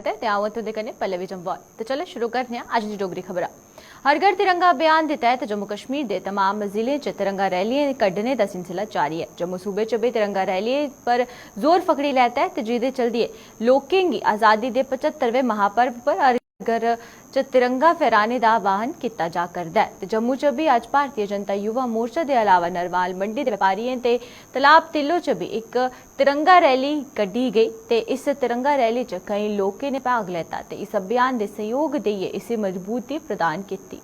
स्वागत है। आओ तो देखने पल्लवी जम्वाल। तो चलो शुरू करने अज दी डोगरी खबर। हर घर तिरंगा अभियान के तहत जम्मू कश्मीर के तमाम जिले च तिरंगा रैलियां कड्ढने का सिलसिला जारी है। जम्मू सूबे च भी तिरंगा रैली पर जोर फकड़ी लैता है, जिहदे चलदे लोकें गी आज़ादी के 75वें महापर्व पर हर घर च तिरंगा फहराने का आह्वान किया जा करदा है। जम्मू च भी अज भारतीय जनता युवा मोर्चा के अलावा नरवाल मंडी के व्यापारियों ते तलाब तिल्लो च भी एक तिरंगा रैली कड्ढी गई ते इस तिरंगा रैली च कई लोगों ने भाग लेता ते इस अभियान के सहयोग देइयै इसे मजबूती प्रदान की।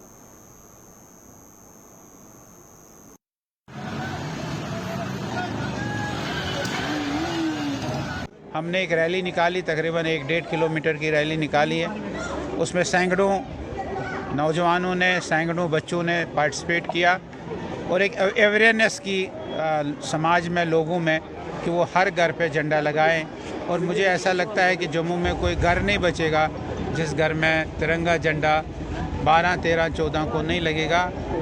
हमने एक रैली निकाली, तकरीबन 1-1.5 किलोमीटर की रैली निकाली है। उसमें सैकड़ों नौजवानों ने, सैकड़ों बच्चों ने पार्टिसिपेट किया और एक अवेयरनेस की समाज में, लोगों में, कि वो हर घर पे झंडा लगाएं। और मुझे ऐसा लगता है कि जम्मू में कोई घर नहीं बचेगा जिस घर में तिरंगा झंडा 12, 13, 14 को नहीं लगेगा।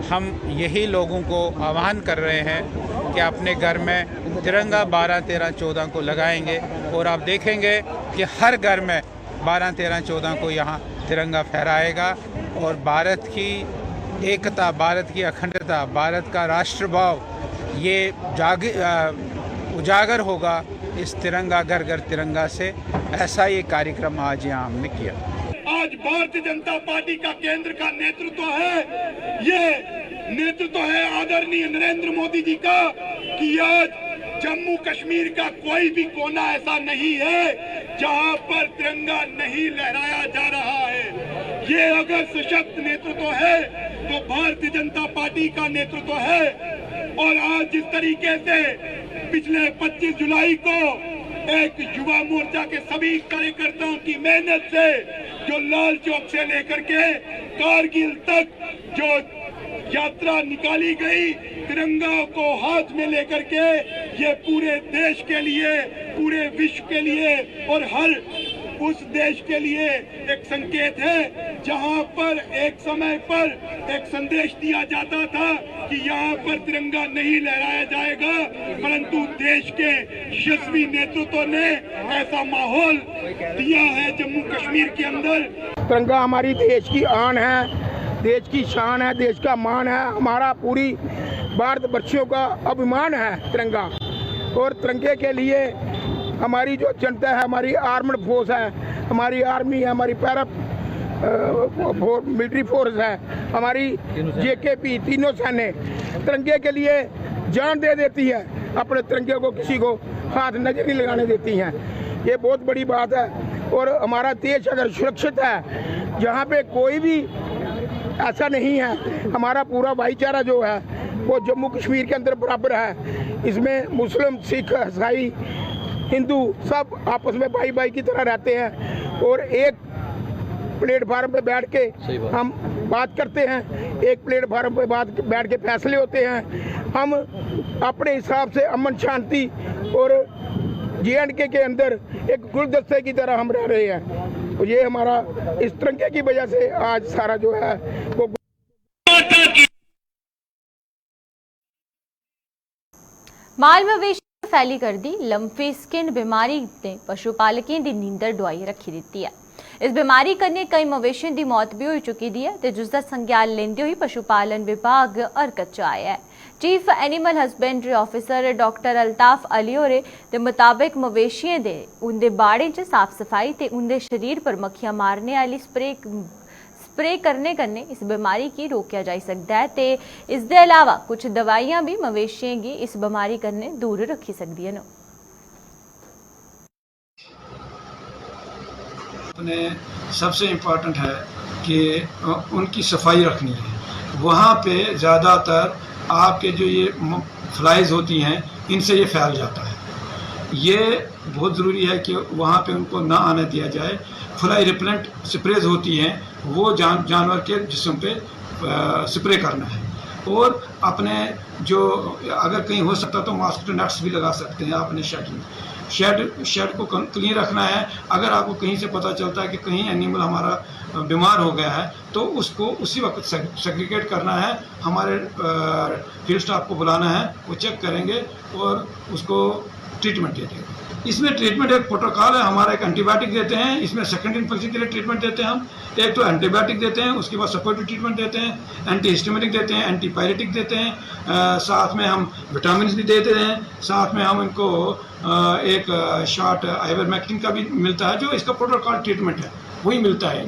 हम यही लोगों को आह्वान कर रहे हैं कि अपने घर में तिरंगा 12, 13, 14 को लगाएंगे और आप देखेंगे कि हर घर में 12, 13, 14 को यहाँ तिरंगा फहराएगा और भारत की एकता, भारत की अखंडता, भारत का राष्ट्रभाव ये उजागर होगा इस तिरंगा घर घर तिरंगा से। ऐसा ये कार्यक्रम आज यहाँ हमने किया। आज भारतीय जनता पार्टी का केंद्र का नेतृत्व है, ये नेतृत्व है आदरणीय नरेंद्र मोदी जी का कि आज जम्मू कश्मीर का कोई भी कोना ऐसा नहीं है जहां पर तिरंगा नहीं लहराया जा रहा है। ये अगर सशक्त नेतृत्व है तो भारतीय जनता पार्टी का नेतृत्व है। और आज जिस तरीके से पिछले 25 जुलाई को एक युवा मोर्चा के सभी कार्यकर्ताओं की मेहनत से जो लाल चौक से लेकर के कारगिल तक जो यात्रा निकाली गई तिरंगा को हाथ में लेकर के, ये पूरे देश के लिए, पूरे विश्व के लिए और हर उस देश के लिए एक संकेत है जहां पर एक समय पर एक संदेश दिया जाता था कि यहाँ पर तिरंगा नहीं लहराया जाएगा, परंतु देश के यशस्वी नेतृत्व ने ऐसा माहौल दिया है जम्मू कश्मीर के अंदर। तिरंगा हमारी देश की आन है, देश की शान है, देश का मान है, हमारा पूरी भारतवर्षियों का अभिमान है तिरंगा। और तिरंगे के लिए हमारी जो जनता है, हमारी आर्मड फोर्स है, हमारी आर्मी है, हमारी पैरा मिलिट्री फोर्स है, हमारी जेकेपी, तीनों सेनाएं तिरंगे के लिए जान दे देती है। अपने तिरंगे को किसी को हाथ नजर नहीं लगाने देती हैं। ये बहुत बड़ी बात है। और हमारा देश अगर सुरक्षित है, जहाँ पे कोई भी ऐसा नहीं है, हमारा पूरा भाईचारा जो है वो जम्मू कश्मीर के अंदर बराबर है। इसमें मुस्लिम, सिख, ईसाई, हिंदू सब आपस में भाई भाई की तरह रहते हैं और एक प्लेटफार्म पे बैठ के हम बात करते हैं, एक प्लेटफार्म पे बैठ के फैसले होते हैं। हम अपने हिसाब से अमन शांति और JNK के अंदर एक गुलदस्ते की तरह हम रह रहे हैं। और ये हमारा इस तिरंगे की वजह से आज सारा जो है वो माल मवेशी फैली कर दी लंफी स्किन बीमारी ने पशुपालकों की नींदर डुआई रखी दी है। इस बीमारी करने कई मवेशियों की मौत भी हो चुकी दी है तो जिसका संज्ञान लेंदे हुए पशुपालन विभाग हरकत च आया है। Chief animal husbandry officer doctor Altaf Ali होरे दे मुताबिक मवेशियों दे उनके बाड़े च साफ सफाई ते उनके शरीर पर मक्खियां मारने वाली स्प्रे करने कन्ने इस बीमारी की रोकया जा सकता है ते इसके अलावा कुछ दवाइयां भी मवेशियों की इस बीमारी कन्ने दूर रखी सकती है। सबसे इम्पोर्टेंट है कि उनकी सफाई रखनी है। वहाँ पे ज़्यादातर आपके जो ये फ्लाइज होती हैं इनसे ये फैल जाता है। ये बहुत ज़रूरी है कि वहाँ पे उनको ना आने दिया जाए। फ्लाई रिपेलेंट स्प्रेज होती हैं वो जानवर के जिस्म पे स्प्रे करना है। और अपने जो अगर कहीं हो सकता तो मॉस्किटो नेट्स भी लगा सकते हैं अपने शेड को क्लीन रखना है। अगर आपको कहीं से पता चलता है कि कहीं एनिमल हमारा बीमार हो गया है तो उसको उसी वक्त सेग्रीगेट करना है। हमारे फील्ड स्टाफ को बुलाना है, वो चेक करेंगे और उसको ट्रीटमेंट दे देंगे। इसमें ट्रीटमेंट एक प्रोटोकॉल है हमारा, एक एंटीबायोटिक देते हैं, इसमें सेकेंड इन्फेक्शन के लिए ट्रीटमेंट देते हैं हम। एक तो एंटीबायोटिक देते हैं, उसके बाद सपोर्टिव ट्रीटमेंट देते हैं, एंटी हिस्टामिनिक देते हैं, एंटीपायरेटिक देते हैं, साथ में हम विटामिन भी देते हैं, साथ में हम इनको एक शॉट आइवरमेक्टिन का भी मिलता है, जो इसका प्रोटोकॉल ट्रीटमेंट है वही मिलता है।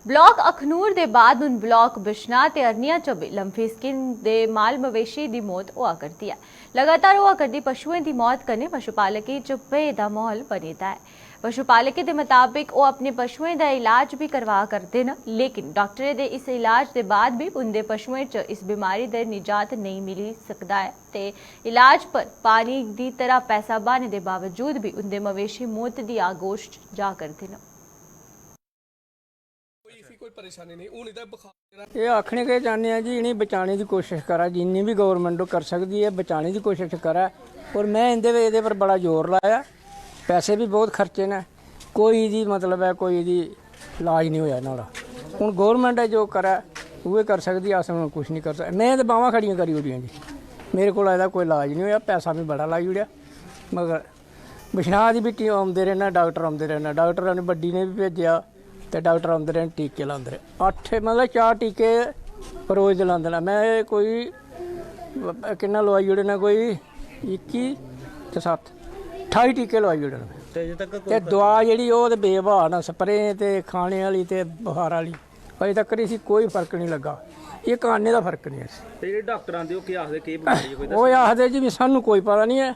ਬਲਾਕ ਅਖਨੂਰ ਦੇ ਬਾਅਦ ਹੁਣ ਬਲਾਕ ਬਿਸ਼ਨਾ ਤੇ ਅਰਨੀਆ ਚ ਵੀ ਲੰਫੀ ਸਕਿਨ ਦੇ ਮਾਲ ਮਵੇਸ਼ੀ ਦੀ ਮੌਤ ਹੋਆ ਕਰਦੀ ਹੈ। ਲਗਾਤਾਰ ਹੋਆ ਕਰਦੀ ਪਸ਼ੂਆਂ ਦੀ ਮੌਤ ਕਰਨੇ ਪਸ਼ੂਪਾਲਕੀ ਚ ਭੇ ਦਾ ਮਾਹੌਲ ਬਣੇਦਾ ਹੈ। ਪਸ਼ੂਪਾਲਕੀ ਦੇ ਮੁਤਾबिक ਉਹ ਆਪਣੇ ਪਸ਼ੂਆਂ ਦਾ ਇਲਾਜ ਵੀ ਕਰਵਾ ਕਰਦੇ ਨੇ, ਲੇਕਿਨ ਡਾਕਟਰ ਦੇ ਇਸ ਇਲਾਜ ਦੇ ਬਾਅਦ ਵੀ ਉਹਦੇ ਪਸ਼ੂਆਂ ਚ ਇਸ ਬਿਮਾਰੀ ਦੇ ਨਿਜਾਤ ਨਹੀਂ ਮਿਲ ਸਕਦਾ ਹੈ ਤੇ ਇਲਾਜ ਪਰ ਪਾਣੀ ਦੀ ਤਰ੍ਹਾਂ ਪੈਸਾ ਬਾਣੇ ਦੇ ਬਾਵਜੂਦ ਵੀ ਉਹਦੇ ਮਵੇਸ਼ੀ ਮੌਤ ਦੀ ਆਗੋਸ਼ ਚ ਜਾ ਕਰਦੇ ਨੇ। ये आखने के चाहते हैं जी इन्हें बचाने की कोशिश करा, जिन्नी भी गवर्नमेंट कर सकती है बचाने की कोशिश करा। और मैं ये पर बड़ा जोर लाया, पैसे भी बहुत खर्चे ने, कोई दी मतलब है कोई दी इलाज नहीं होया नाला। हुण गवर्नमेंट है जो करा वो कर सकती है, अस कुछ नहीं कर सकते। मैं तो बावां खड़ियां करी ओड़ियां जी, मेरे को कोई इलाज नहीं होया, पैसा भी बड़ा लाई ओड़िया। मगर बिशनाह की भी आउंदे रहना, डॉक्टर आउंदे रहना, डॉक्टर ने बड्डी ने भी भेजा तो डॉक्टर आउंदे रहे, टीके लाते रहे, 8 मतलब 4 टीके रोज़ लाते ना। मैं कोई किन्ना लवाई ओड़े ना, कोई 21 ते 7 28 टीके लवाई ओड़े ते दवा जी वो बेबहा ना, स्प्रे ते खाने वाली ते बुखार वाली, अजे तक इसी कोई फर्क नहीं लगा। ये काने का फर्क नहीं है। डॉक्टर आते वो आखते जी भी सानू कोई पता नहीं है,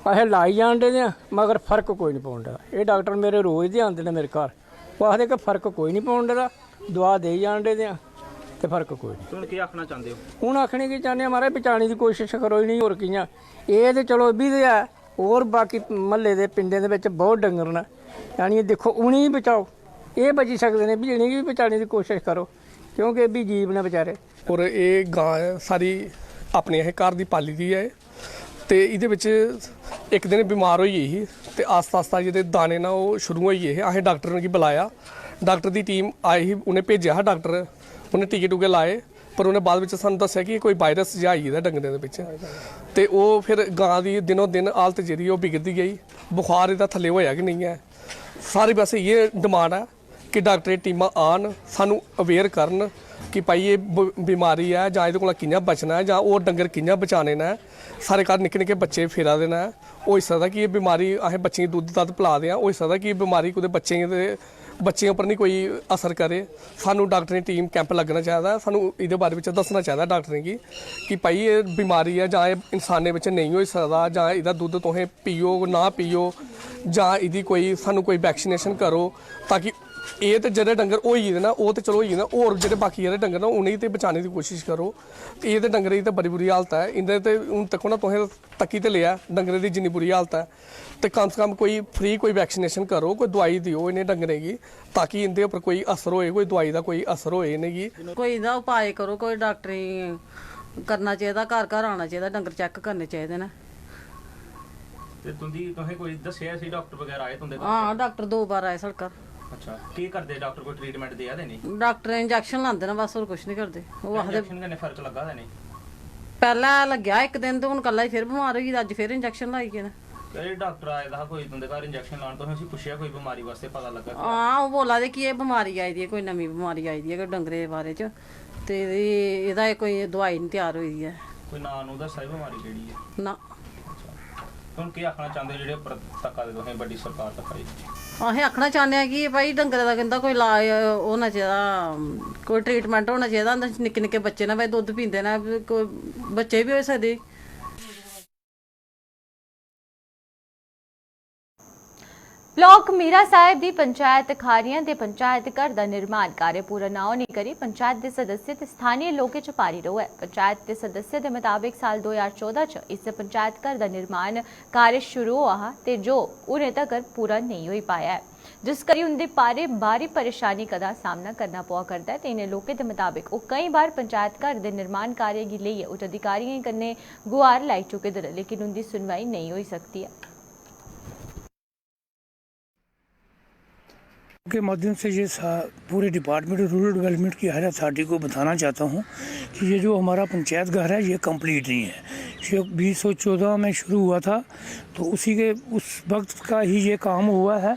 अस लाई जान दे मगर फर्क कोई नहीं पाउंदा। ये डॉक्टर मेरे रोज़ दे आते हैं मेरे घर, वो आखते कि फर्क कोई नहीं पाउन देता, दवा दे जान दे तो फर्क कोई नहीं। क्या आखना चाहते हो? हूँ आखने की चाहते हमारे बचाने की कोशिश करो ही नहीं, और कियां ये तो चलो भी तो है, और बाकी महल्ले के पिंडे के बहुत डंगर न, यानी देखो उन्हें ही बचाओ, ये बची सकते हैं भी, इन्हें भी बचाने की कोशिश करो क्योंकि भी जीव ने बेचारे। और ये गां सारी अपने असें घर दी पाली दी है तो ये एक दिन बीमार होई ही ते आस्ता आस्ता जेह्ड़े दाने ना वो शुरू होई गे हे। असें डॉक्टर गी बुलाया, डॉक्टर की टीम आई ही, उन्हें भेजा हा डॉक्टर, उन्हें टीके टूके लाए, पर उन्हें बाद में सानूं दस्सिया कि कोई वायरस जिहा आई गेदा डंगरें दे बिच ते ओह फिर गां दी दिनों दिन हालत जेह्ड़ी ओह बिगड़दी गई, बुखार इहदा थल्ले होया कि नहीं है। सारी बस ये डिमांड है कि डॉक्टर दी टीमां आन, सानूं अवेयर करन कि भाई ये बीमारी है जां इहदे कोला कि'यां बचना है, जां होर डंगर कि'यां बचाने न। सारे घर निक्के निक्के बच्चे फिरा दे न, होई सकदा कि ये बीमारी असें बच्चें गी दुद्ध दद्ध पिला दे आं, होई सकदा कि बीमारी कुदै बच्चें उप्पर नहीं कोई असर करे। सानूं डॉक्टरें टीम कैंप लग्गना चाहिदा, सानूं इहदे बारे में दस्सना चाहिदा डॉक्टरें गी कि भाई ये बीमारी है जां एह् इंसानें बिच नहीं होई सकदा, जां एह्दा दुद्ध तुसें पियो ना पियो, जां एह्दी कोई सानूं कोई वैक्सीनेशन करो, ताकि ये तो जेह्ड़े डंगर होई गेदे ना वो तो चलो होई गेदे, होर जेह्ड़े बाकी जेह्ड़े डंगर ना उ'नेंगी ते बचाने की कोशिश करो। ये तो डंगरें दी ते बड़ी बुरी हालत है, इं'दे ते हून तक्को ना तुसें तक्की ते लिया डंगरें दी जिन्नी बुरी हालत है, तो कम से कम कोई फ्री कोई वैक्सीनेशन करो, कोई दवाई दिओ इन्हें डंगरें गी ताकि इं'दे उप्पर कोई असर होए, कोई दवाई का कोई असर होए इ'नेंगी। कोई इं'दा उपाय करो, कोई डॉक्टरी करना चाहिए, घर घर आना चाहिए, डंगर चेक करने चाहिए न। तुसें कोई दस्सेआ सी डॉक्टर वगैरह आए तुंदे? हाँ डॉक्टर 2 बार आए साढ़े घर। अच्छा की करदे डॉक्टर, कोई ट्रीटमेंट दिया दे नहीं? डॉक्टर इंजैक्शन लांदे ना बस, और कुछ नहीं करते। वो आखदे इंजैक्शन कन्नै फर्क लग्गा दे नहीं? पहला लग्या एक दिन तो हूँ कल ही फिर बीमार होई, अज फिर इंजैक्शन लाई गए। डॉक्टर आए दा कोई तुंदे घर इंजैक्शन लान, तुसें उसी पुच्छेआ कोई बीमारी वास्ते पता लग्गा? हाँ वो बोला दे कि ये बीमारी आई दी है, कोई नमीं बीमारी आई दी है कोई डंगरे दे बारे च, ते एह्दा कोई दवाई नहीं तैयार होई दी है। कोई नां नूं दस्सा बीमारी केह्ड़ी है? ना तुम केह् आखना चाहते हो जेह्ड़े उप्पर तक्का दे तुसें बड्डी सरकार तक्का दी? असें आखना चाहते हैं कि भाई डंगरे दा कहंदा कोई इलाज होना चाहिदा, कोई ट्रीटमेंट होना चाहिदा। निक्के निक्के बच्चे ने भाई दुद्ध पींदे ने, कोई बच्चे भी होई सकदे। ब्लॉक मीरा साहिब की पंचायत खारियां के पंचायत घर का निर्माण कार्य पूरा ना होने करी पंचायत के सदस्य ते स्थानीय लोगों च भारी रोह है। पंचायत के सदस्य के मुताबिक साल 2014 च इस पंचायत घर का निर्माण कार्य शुरू हुआ हा ते जो उन्हें तक पूरा नहीं हो पाया है, जिस करी उनके पारे भारी परेशानी का सामना करना पवा करता है। इन्हें लोगों के मुताबिक वो कई बार पंचायत घर के निर्माण कार्य की लेइयै उच्च अधिकारियों कन्नै गुहार लाई चुके दे, लेकिन उनकी सुनवाई नहीं हो सकती है। के माध्यम से ये पूरे डिपार्टमेंट रूरल डेवलपमेंट की हायर अथॉरिटी को बताना चाहता हूँ कि ये जो हमारा पंचायत घर है ये कंप्लीट नहीं है। जो 2014 में शुरू हुआ था, तो उसी के उस वक्त का ही ये काम हुआ है।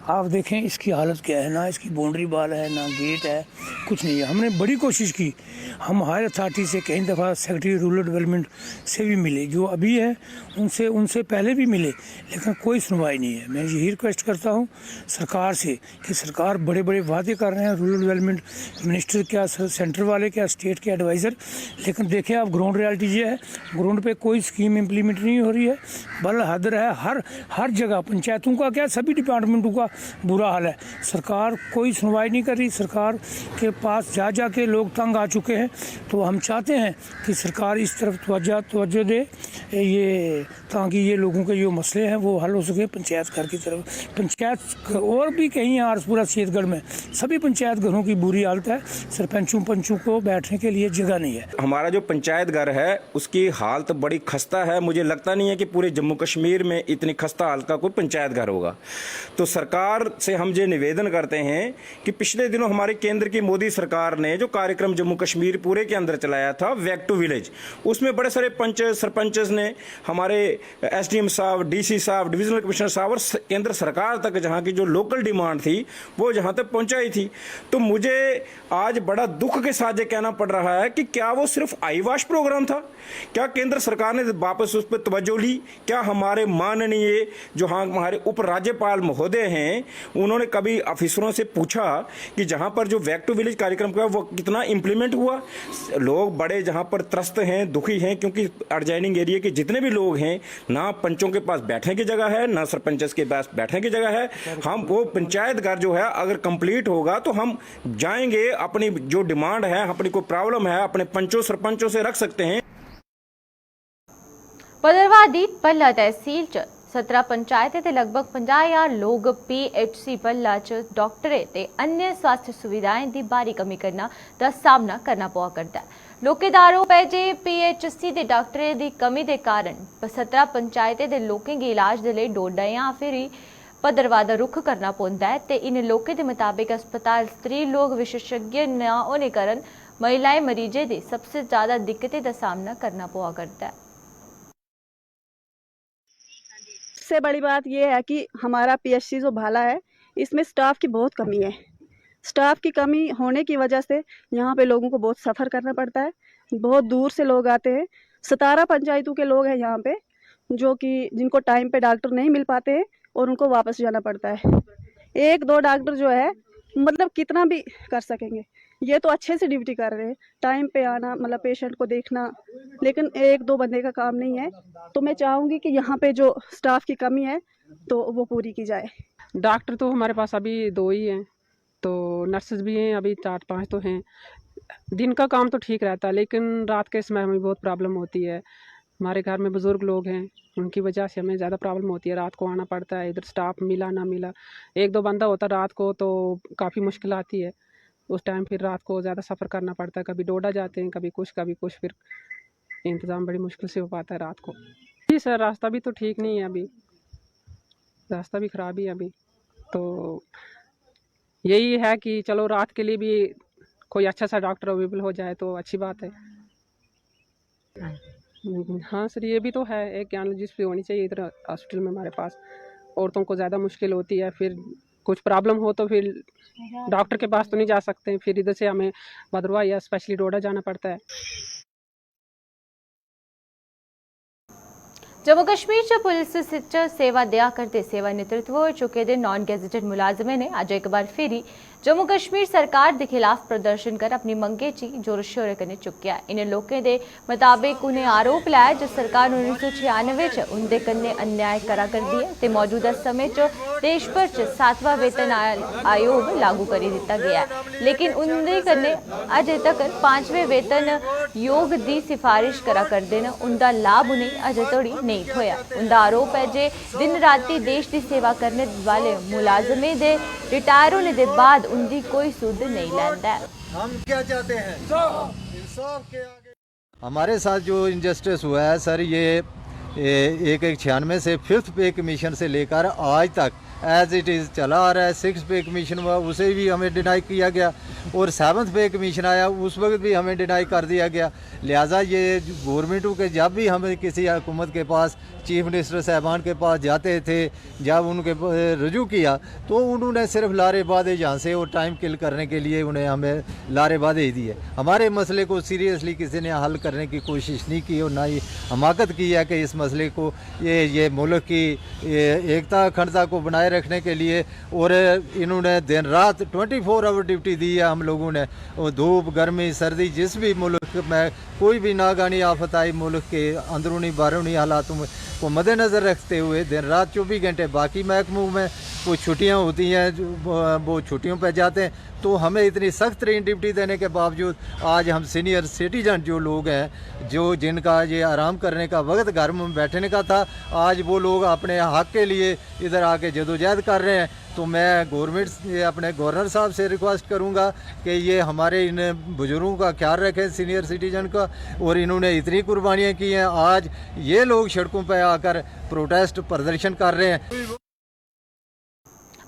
आप देखें इसकी हालत क्या है, ना इसकी बाउंड्री वाल है, ना गेट है, कुछ नहीं है। हमने बड़ी कोशिश की, हम हायर अथॉरिटी से कई दफ़ा सेक्रेटरी रूरल डेवलपमेंट से भी मिले, जो अभी है उनसे पहले भी मिले, लेकिन कोई सुनवाई नहीं है। मैं यही रिक्वेस्ट करता हूँ सरकार से कि सरकार बड़े बड़े वादे कर रहे हैं, रूरल डेवलपमेंट मिनिस्टर क्या, सेंटर वाले क्या, स्टेट के एडवाइज़र, लेकिन देखें आप ग्राउंड रियलिटी ये है, ग्राउंड पे कोई स्कीम इम्प्लीमेंट नहीं हो रही है। बल हदर है, हर जगह पंचायतों का क्या, सभी डिपार्टमेंटों का बुरा हाल है। सरकार कोई सुनवाई नहीं कर रही, सरकार के पास जा के लोग तंग आ चुके हैं। तो हम चाहते हैं कि सरकार इस तरफ तवज्जो दे, ये ताकि ये लोगों के जो मसले हैं वो हल हो सके। पंचायत घर की तरफ, पंचायत और भी कहीं आरसपुरा सीतगढ़ में सभी पंचायत घरों की बुरी हालत है, सरपंचों पंचों को बैठने के लिए जगह नहीं है। हमारा जो पंचायत घर है उसकी हालत बड़ी खस्ता है। मुझे लगता नहीं है कि पूरे जम्मू कश्मीर में इतनी खस्ता हालत का कोई पंचायत घर होगा। तो सरकार से हम ये निवेदन करते हैं कि पिछले दिनों हमारे केंद्र की मोदी सरकार ने जो कार्यक्रम जम्मू कश्मीर पूरे के अंदर चलाया था, बैक टू विलेज, उसमें बड़े सारे पंच सरपंच ने, हमारे एसडीएम साहब, डीसी साहब, डिविजनल कमिश्नर साहब और केंद्र सरकार तक जहां की जो लोकल डिमांड थी वो जहां तक पहुंचाई थी। तो मुझे आज बड़ा दुख के साथ ये कहना पड़ रहा है कि क्या वो सिर्फ आई वॉश प्रोग्राम था? क्या केंद्र सरकार ने वापस उस पर तवज्जो ली? क्या हमारे माननीय जो हमारे उप राज्यपाल महोदय हैं, उन्होंने कभी अफसरों से पूछा कि जहां पर जो बैक टू विलेज कार्यक्रम का वो कितना इंप्लीमेंट हुआ? लोग बड़े जहां पर त्रस्त हैं, दुखी हैं, क्योंकि एडजॉइनिंग एरिया के जितने भी लोग हैं, ना पंचों के पास बैठने की जगह है, ना सरपंच के पास बैठने की जगह है। हम वो पंचायत घर जो है अगर कंप्लीट होगा तो हम जाएंगे, अपनी जो डिमांड है, अपनी कोई प्रॉब्लम है, अपने पंचों सरपंचों से रख सकते हैं। भद्रवाह दी पल्ला तहसील च 17 पंचायतें ते लगभग 50,000 लोग PHC पल्ला च डॉक्टरें ते अन्य स्वास्थ्य सुविधाएं दी भारी कमी दा सामना करना पवा करदा है। लोकें दा आरोप है जे PHC दे डॉक्टरें दी कमी दे कारण 17 पंचायतें दे लोकें गी इलाज दे लेई डोडा जां फिर भद्रवाह दा रुख करना पौंदा है ते इन लोकें दे मुताबिक अस्पताल स्त्री लोग विशेषज्ञ न होने कारण महिलाएं मरीजें दी सबसे ज्यादा दिक्कतें दा सामना करना पवा करदा है। सबसे बड़ी बात यह है कि हमारा PHC जो भाला है, इसमें स्टाफ की बहुत कमी है। स्टाफ की कमी होने की वजह से यहाँ पे लोगों को बहुत सफ़र करना पड़ता है, बहुत दूर से लोग आते हैं। 17 पंचायतों के लोग हैं यहाँ पे, जो कि जिनको टाइम पे डॉक्टर नहीं मिल पाते हैं और उनको वापस जाना पड़ता है। 1-2 डॉक्टर जो है मतलब कितना भी कर सकेंगे, ये तो अच्छे से ड्यूटी कर रहे हैं, टाइम पे आना, मतलब पेशेंट को देखना, लेकिन 1-2 बंदे का काम नहीं है। तो मैं चाहूँगी कि यहाँ पे जो स्टाफ की कमी है तो वो पूरी की जाए। डॉक्टर तो हमारे पास अभी 2 ही हैं, तो नर्सेज भी हैं अभी 4-5 तो हैं। दिन का काम तो ठीक रहता है, लेकिन रात के समय हमें बहुत प्रॉब्लम होती है। हमारे घर में बुज़ुर्ग लोग हैं, उनकी वजह से हमें ज़्यादा प्रॉब्लम होती है। रात को आना पड़ता है, इधर स्टाफ मिला ना मिला, 1-2 बंदा होता रात को तो काफ़ी मुश्किल आती है। उस टाइम फिर रात को ज़्यादा सफ़र करना पड़ता है, कभी डोडा जाते हैं, कभी कुछ, फिर इंतज़ाम बड़ी मुश्किल से हो पाता है रात को। जी सर, रास्ता भी तो ठीक नहीं है अभी, रास्ता भी ख़राब ही है अभी। तो यही है कि चलो रात के लिए भी कोई अच्छा सा डॉक्टर अवेलेबल हो जाए तो अच्छी बात है। हाँ सर, ये भी तो है, एक गैनोलॉजिस्ट भी होनी चाहिए इधर हॉस्पिटल में हमारे पास। औरतों को ज़्यादा मुश्किल होती है, फिर कुछ प्रॉब्लम हो तो फिर डॉक्टर के पास तो नहीं जा सकते, फिर इधर से हमें भद्रवाह या स्पेशली डोडा जाना पड़ता है। जम्मू कश्मीर च पुलिस च सेवा दिया करते सेवा नेतृत्व हो चुके दे नॉन गैजेटेड मुलाजमें ने अज एक बार फिर जम्मू कश्मीर सरकार के खिलाफ प्रदर्शन कर अपनी मंगे ची जोर शोर कन्नै चुक्या। इन लोकें दे मुताबिक उन्हें आरोप लाया जो सरकार 1996 च उंदे कन्नै अन्याय करा करदी है ते मौजूदा समय च देश भर च 7वां वेतन आयोग लागू करी दिता गया है, लेकिन उंदे कन्नै अजे तक 5वें वेतन योग दी सिफारिश करा करदे न, उंदा लाभ उन्हें अजे तोड़ी नहीं थोया। उंदा आरोप है जे दिन राती देश की सेवा करने वाले मुलाजमें दे रिटायर होने के बाद उनकी कोई सुध नहीं लैंदा है। हम क्या चाहते हैं? इंसाफ के आगे हमारे साथ जो इनजस्टिस हुआ है सर, ये 1996 से 5th पे कमीशन से लेकर आज तक एज इट इज़ चला आ रहा है। 6th पे कमीशन हुआ, उसे भी हमें डिनाई किया गया, और 7th पे कमीशन आया, उस वक्त भी हमें डिनाई कर दिया गया। लिहाजा ये गवर्नमेंटों के जब भी हमें किसी हुकूमत के पास, चीफ मिनिस्टर साहबान के पास जाते थे, जब उनके रजू किया तो उन्होंने सिर्फ लारे बादे यहाँ से और टाइम किल करने के लिए उन्हें हमें लारे बादे ही दिए। हमारे मसले को सीरियसली किसी ने हल करने की कोशिश नहीं की और ना ही हमाकत की है कि इस मसले को ये मुल्क की एकता अखंडता को बनाए रखने के लिए, और इन्होंने दिन रात 24 आवर ड्यूटी दी है हम लोगों ने। और धूप गर्मी सर्दी जिस भी मुल्क में कोई भी नागानी आफत आई, मुल्क के अंदरूनी बारूनी हालातों को मद्देनज़र रखते हुए दिन रात 24 घंटे, बाकी महकमों में कुछ छुट्टियां होती हैं वो छुट्टियों पर जाते हैं, तो हमें इतनी सख्त तरीन ड्यूटी देने के बावजूद आज हम सीनियर सिटीजन जो लोग हैं, जिनका ये आराम करने का वक्त घर में बैठने का था, आज वो लोग अपने हक़ के लिए इधर आके जदोजहद कर रहे हैं। तो मैं गवर्नमेंट से, अपने गवर्नर साहब से रिक्वेस्ट करूंगा कि ये हमारे इन बुजुर्गों का ख्याल रखें, सीनियर सिटीजन का, और इन्होंने इतनी कुर्बानियाँ की हैं, आज ये लोग सड़कों पर आकर प्रोटेस्ट प्रदर्शन कर रहे हैं।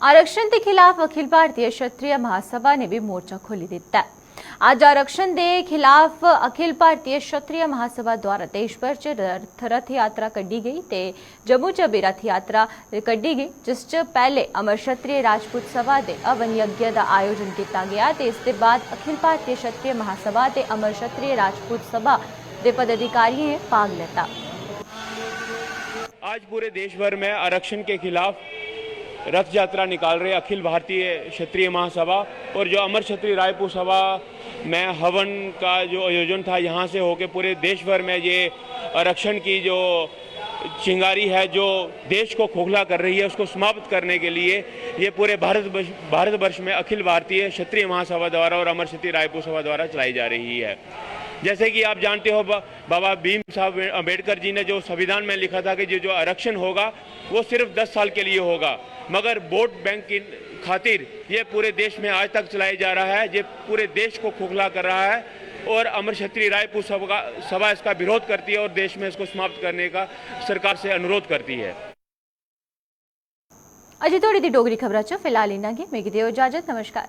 आरक्षण के खिलाफ अखिल भारतीय क्षत्रिय महासभा ने भी मोर्चा खोली दिता है। आज आरक्षण के खिलाफ अखिल भारतीय क्षत्रिय महासभा द्वारा देश भर च रथ यात्रा कड्ढी गई ते जम्मू च भी रथ यात्रा कड्ढी गई, जिस च पहले अमर क्षत्रिय राजपूत सभा के हवन यज्ञ का आयोजन किया गया ते इस दे बाद अखिल भारतीय क्षत्रिय महासभा ते अमर क्षत्रिय राजपूत सभा के पदाधिकारियों ने भाग लेता। आज पूरे देश भर में आरक्षण के खिलाफ रथ यात्रा निकाल रहे अखिल भारतीय क्षत्रिय महासभा, और जो अमर क्षत्रिय राजपूत सभा में हवन का जो आयोजन था, यहाँ से होकर पूरे देश भर में ये आरक्षण की जो चिंगारी है जो देश को खोखला कर रही है, उसको समाप्त करने के लिए ये पूरे भारतवर्ष में अखिल भारतीय क्षत्रिय महासभा द्वारा और अमर क्षत्रिय राजपूत सभा द्वारा चलाई जा रही है। जैसे कि आप जानते हो, बाबा भीम साहब अम्बेडकर जी ने जो संविधान में लिखा था कि जो आरक्षण होगा वो सिर्फ 10 साल के लिए होगा, मगर वोट बैंक की खातिर ये पूरे देश में आज तक चलाया जा रहा है, ये पूरे देश को खोखला कर रहा है, और अमर क्षत्रिय राजपूत सभा इसका विरोध करती है और देश में इसको समाप्त करने का सरकार से अनुरोध करती है। अजे थोड़ी दी डोगरी खबरां च फिलहाल इन्ना गै, मिगी देओ इजाजत, नमस्कार।